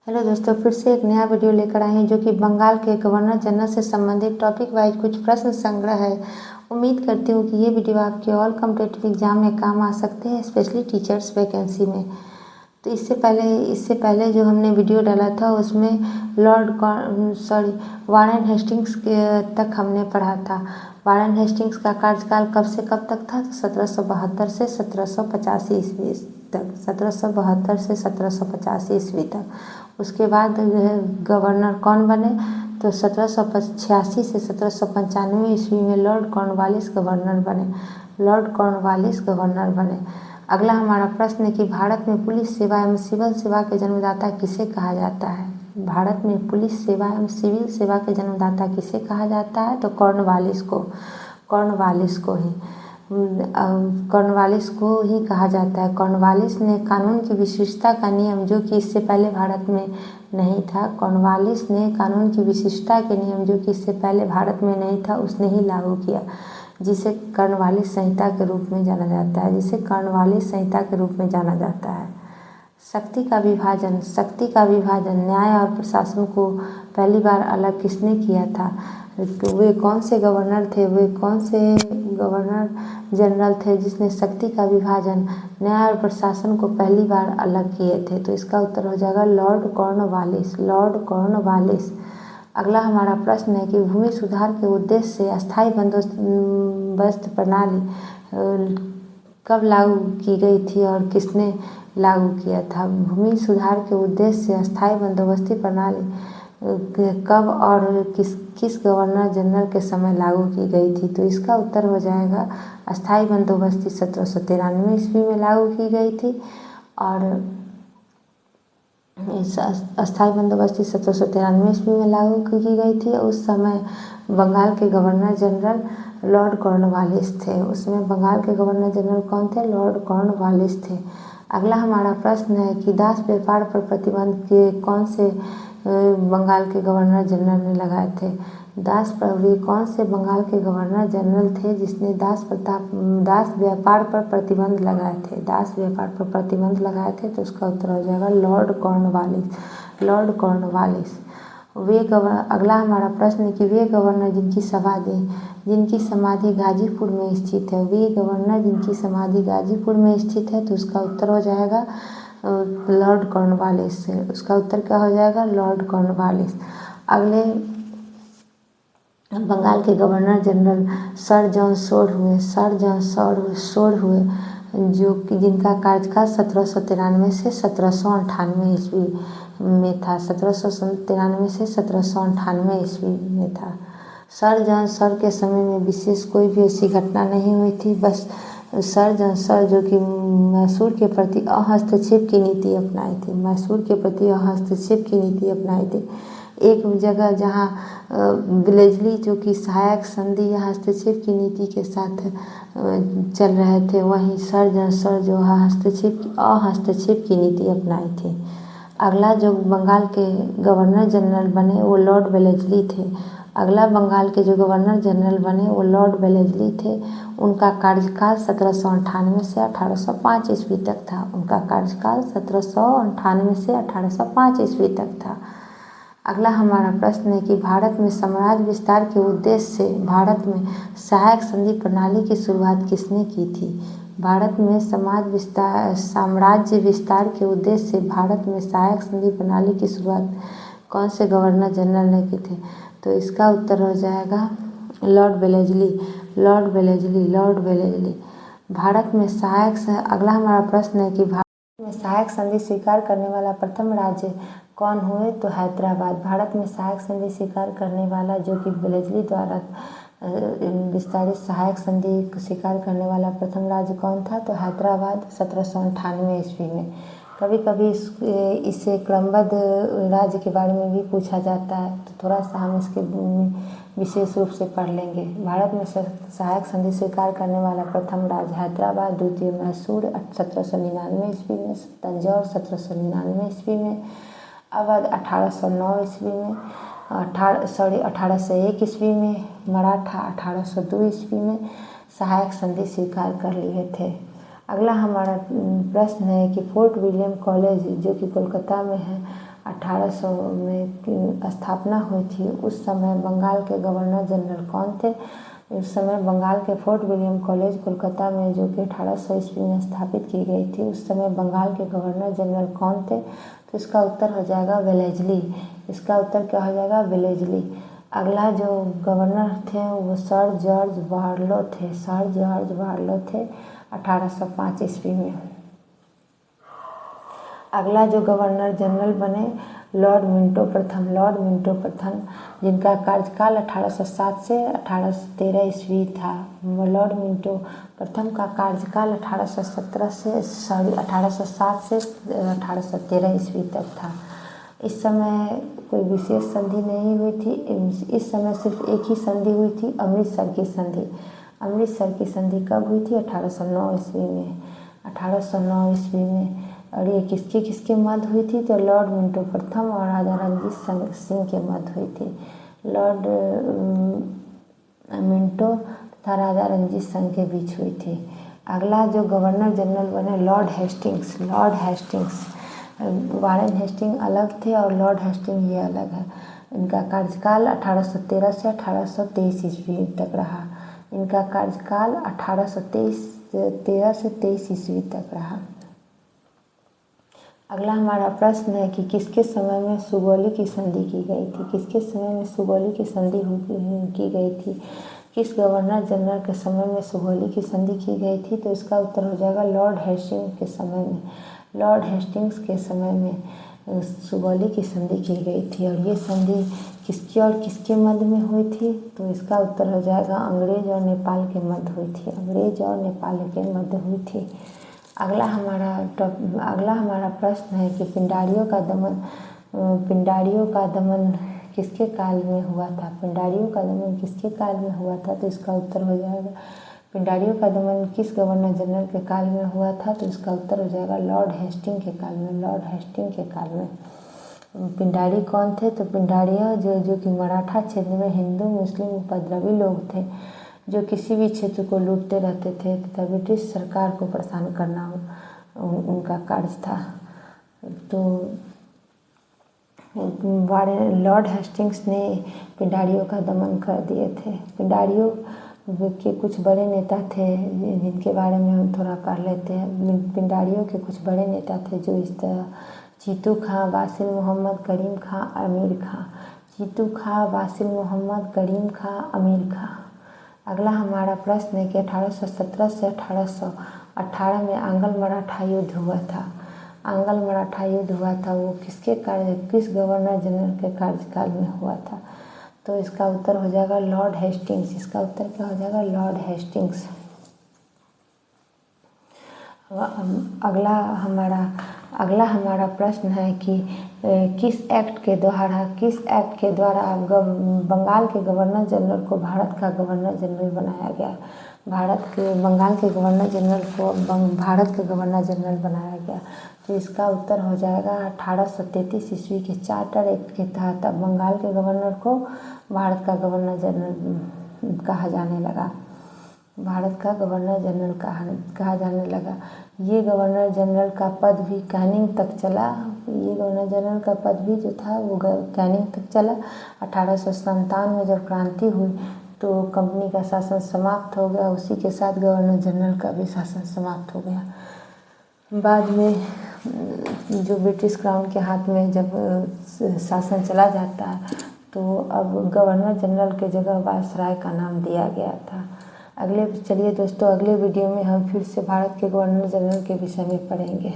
Hello दोस्तों, फिर से एक नया वीडियो लेकर आए हैं जो कि बंगाल के गवर्नर जनरल से संबंधित टॉपिक वाइज कुछ प्रश्न संग्रह है। उम्मीद करती हूँ कि ये वीडियो आपके ऑल कॉम्पिटिटिव एग्जाम में काम आ सकते हैं, स्पेशली टीचर्स वैकेंसी में। तो इससे पहले जो हमने वीडियो डाला था उसमें वारेन हेस्टिंग्स के तक हमने पढ़ा था। वारेन हेस्टिंग्स का कार्यकाल कब से कब तक था? 1772 से 1785 ईस्वी तक। 1772 से 1785 ईस्वी तक। उसके बाद गवर्नर कौन बने? तो 1786 से 1795 ईस्वी में लॉर्ड कॉर्नवालिस गवर्नर बने। लॉर्ड कॉर्नवालिस गवर्नर बने। अगला हमारा प्रश्न है कि भारत में पुलिस सेवा एवं सिविल सेवा के जन्मदाता किसे कहा जाता है? भारत में पुलिस सेवा एवं सिविल सेवा के जन्मदाता किसे कहा जाता है? तो कॉर्नवालिस को ही कहा जाता है। कॉर्नवालिस ने कानून की विशिष्टता का नियम, जो कि इससे पहले भारत में नहीं था, कॉर्नवालिस ने कानून की विशिष्टता के नियम जो कि इससे पहले भारत में नहीं था, उसने ही लागू किया, जिसे कॉर्नवालिस संहिता के रूप में जाना जाता है। शक्ति का विभाजन न्याय और प्रशासन को पहली बार अलग किसने किया था? वे कौन से गवर्नर जनरल थे जिसने शक्ति का विभाजन, न्याय और प्रशासन को पहली बार अलग किए थे? तो इसका उत्तर हो जाएगा लॉर्ड कॉर्नवालिस। अगला हमारा प्रश्न है कि भूमि सुधार के उद्देश्य से अस्थायी बंदोबस्त प्रणाली कब लागू की गई थी और किसने लागू किया था? भूमि सुधार के उद्देश्य से अस्थायी बंदोबस्ती प्रणाली कब और किस गवर्नर जनरल के समय लागू की गई थी? तो इसका उत्तर हो जाएगा अस्थायी बंदोबस्ती 1793 ईस्वी में लागू की गई थी। और इस अस्थायी बंदोबस्ती 1793 ईस्वी में लागू की गई थी। उस समय बंगाल के गवर्नर जनरल लॉर्ड कॉर्नवालिस थे। उसमें बंगाल के गवर्नर जनरल कौन थे? लॉर्ड कॉर्नवालिस थे। अगला हमारा प्रश्न है कि दास व्यापार पर प्रतिबंध के कौन से बंगाल के गवर्नर जनरल ने लगाए थे? वे कौन से बंगाल के गवर्नर जनरल थे जिसने दास व्यापार पर प्रतिबंध लगाए थे? तो उसका उत्तर हो जाएगा लॉर्ड कॉर्नवालिस। अगला हमारा प्रश्न है कि वे गवर्नर जिनकी समाधि गाजीपुर में स्थित है, तो उसका उत्तर हो जाएगा लॉर्ड कॉर्नवालिस। उसका उत्तर क्या हो जाएगा? Lord Cornwallis. अगले बंगाल के governor general sir John Shore हुए, जो कि जिनका कार्यकाल 1793 से 1798 ईस्वी में था। 1793 से 1798 ईस्वी में था। सर जॉन शोर के समय में विशेष कोई भी ऐसी घटना नहीं हुई थी। बस सर जॉन शोर जो कि मैसूर के प्रति हस्तक्षेप की नीति अपनाई थी। एक जगह जहाँ वेलेस्ली जो कि सहायक संधि या हस्तक्षेप की नीति के साथ चल रहे थे, वहीं सर जॉन शोर जो हस्तक्षेप की नीति अपनाई थी। अगला जो बंगाल के गवर्नर जनरल बने वो लॉर्ड वेलेस्ली थे। उनका कार्यकाल 1798 से 1805 ईस्वी तक था। अगला हमारा प्रश्न है कि भारत में साम्राज्य विस्तार के उद्देश्य से भारत में सहायक संधि प्रणाली की शुरुआत किसने की थी? भारत में साम्राज्य विस्तार के उद्देश्य से भारत में सहायक संधि प्रणाली की शुरुआत कौन से गवर्नर जनरल ने की थी? तो इसका उत्तर हो जाएगा लॉर्ड वेलेस्ली। अगला हमारा प्रश्न है कि भारत में सहायक संधि स्वीकार करने वाला प्रथम राज्य कौन हुए? तो हैदराबाद। भारत में सहायक संधि स्वीकार करने वाला, जो कि वेलेस्ली द्वारा विस्तारित सहायक संधि स्वीकार करने वाला प्रथम राज्य कौन था? तो हैदराबाद 1798 ईस्वी में। कभी कभी इसे क्रमबद्ध राज्य के बारे में भी पूछा जाता है, तो थोड़ा सा हम इसके विशेष रूप से पढ़ लेंगे। भारत में सहायक संधि स्वीकार करने वाला प्रथम राज्य हैदराबाद, द्वितीय मैसूर 1799 ईस्वी में, तंजौर 1799 ईस्वी में, अवध 1809 ईस्वी में, 1801 ईस्वी में, मराठा 1802 ईस्वी में सहायक संधि स्वीकार कर लिए थे। अगला हमारा प्रश्न है कि फोर्ट विलियम कॉलेज जो कि कोलकाता में है, 1800 में स्थापना हुई थी। उस समय बंगाल के गवर्नर जनरल कौन थे? उस समय बंगाल के फोर्ट विलियम कॉलेज कोलकाता में, जो कि 1800 ईस्वी में स्थापित की गई थी, उस समय बंगाल के गवर्नर जनरल कौन थे? तो इसका उत्तर हो जाएगा वेलेज़ली। इसका उत्तर क्या हो जाएगा? वेलेज़ली। अगला जो गवर्नर थे वो सर जॉर्ज बारलो थे। सर जॉर्ज बारलो थे 1805 ईस्वी में। अगला जो गवर्नर जनरल बने लॉर्ड मिंटो प्रथम। लॉर्ड मिंटो प्रथम, जिनका कार्यकाल 1807 से 1813 ईस्वी था। लॉर्ड मिंटो प्रथम का कार्यकाल 1817 से 1807 से 1813 ईस्वी तक था। इस समय कोई विशेष संधि नहीं हुई थी। इस समय सिर्फ एक ही संधि हुई थी, अमृतसर की संधि। अमृतसर की संधि कब हुई थी? 1809 ईस्वी में। 1809 ईस्वी में। और ये किसके किसके मध्य हुई थी? तो लॉर्ड मिंटो प्रथम और राजा रणजीत सिंह के मध्य हुई थी। लॉर्ड मिंटो तथा राजा रणजीत सिंह के बीच हुई थी। अगला जो गवर्नर जनरल बने Lord Hastings. Lord Hastings, Warren Hasting अलग थे और लॉर्ड हेस्टिंग ये अलग है। इनका कार्यकाल 1813 से 1823 ईस्वी तक रहा। इनका कार्यकाल 1813 से 23 ईस्वी तक रहा। अगला हमारा प्रश्न है कि किसके समय में सुगौली की संधि की गई थी? किसके समय में सुगौली की संधि की गई थी? किस गवर्नर जनरल के समय में सुगौली की संधि की गई थी? तो इसका उत्तर हो जाएगा लॉर्ड हेस्टिंग्स के समय में। लॉर्ड हेस्टिंग्स के समय में सुगौली की संधि की गई थी। और ये संधि किसके और किसके मध्य में हुई थी? तो इसका उत्तर हो जाएगा अंग्रेज और नेपाल के मध्य हुई थी। अंग्रेज और नेपाल के मध्य हुई थी। अगला हमारा प्रश्न है कि पिंडारियों का दमन किसके काल में हुआ था? पिंडारियों का दमन किसके काल में हुआ था? तो इसका उत्तर हो जाएगा पिंडारियों का दमन किस गवर्नर जनरल के काल में हुआ था? तो इसका उत्तर हो जाएगा लॉर्ड हेस्टिंग के काल में। लॉर्ड हेस्टिंग के काल में। पिंडारी कौन थे? तो पिंडारिया जो कि मराठा क्षेत्र में हिंदू मुस्लिम उपद्रवी लोग थे, जो किसी भी क्षेत्र को लूटते रहते थे तथा ब्रिटिश सरकार को परेशान करना उनका कार्य था। तो लॉर्ड हेस्टिंग्स ने पिंडारियों का दमन कर दिए थे। पिंडारियों के कुछ बड़े नेता थे जिनके बारे में हम थोड़ा पढ़ लेते हैं। पिंडारियों के कुछ बड़े नेता थे जो इस तरह: जीतू खां, वासिल मोहम्मद, करीम खां, अमीर खां। जीतू खां, वासिल मोहम्मद, करीम खां, अमीर खां। अगला हमारा प्रश्न है कि 1817 से 1818 में आंग्ल मराठा युद्ध हुआ था। आंग्ल मराठा युद्ध हुआ था वो किस गवर्नर जनरल के कार्यकाल में हुआ था? तो इसका उत्तर हो जाएगा लॉर्ड हेस्टिंग्स। इसका उत्तर क्या हो जाएगा? Lord Hastings. अगला हमारा प्रश्न है कि किस एक्ट के द्वारा बंगाल के गवर्नर जनरल को भारत का गवर्नर जनरल बनाया गया? बंगाल के गवर्नर जनरल को भारत के गवर्नर जनरल बनाया गया। तो इसका उत्तर हो जाएगा 1833 ईस्वी के चार्टर एक्ट के तहत बंगाल के गवर्नर को भारत का गवर्नर जनरल कहा जाने लगा। भारत का गवर्नर जनरल कहा जाने लगा। ये गवर्नर जनरल का पद भी कैनिंग तक चला। ये गवर्नर जनरल का पद भी जो था वो कैनिंग तक चला। 1857 में जब क्रांति हुई तो कंपनी का शासन समाप्त हो गया। उसी के साथ गवर्नर जनरल का भी शासन समाप्त हो गया। बाद में जो ब्रिटिश क्राउन के हाथ में जब शासन चला जाता है तो अब गवर्नर जनरल के जगह वायसराय का नाम दिया गया था। चलिए दोस्तों, अगले वीडियो में हम फिर से भारत के गवर्नर जनरल के विषय में पढ़ेंगे।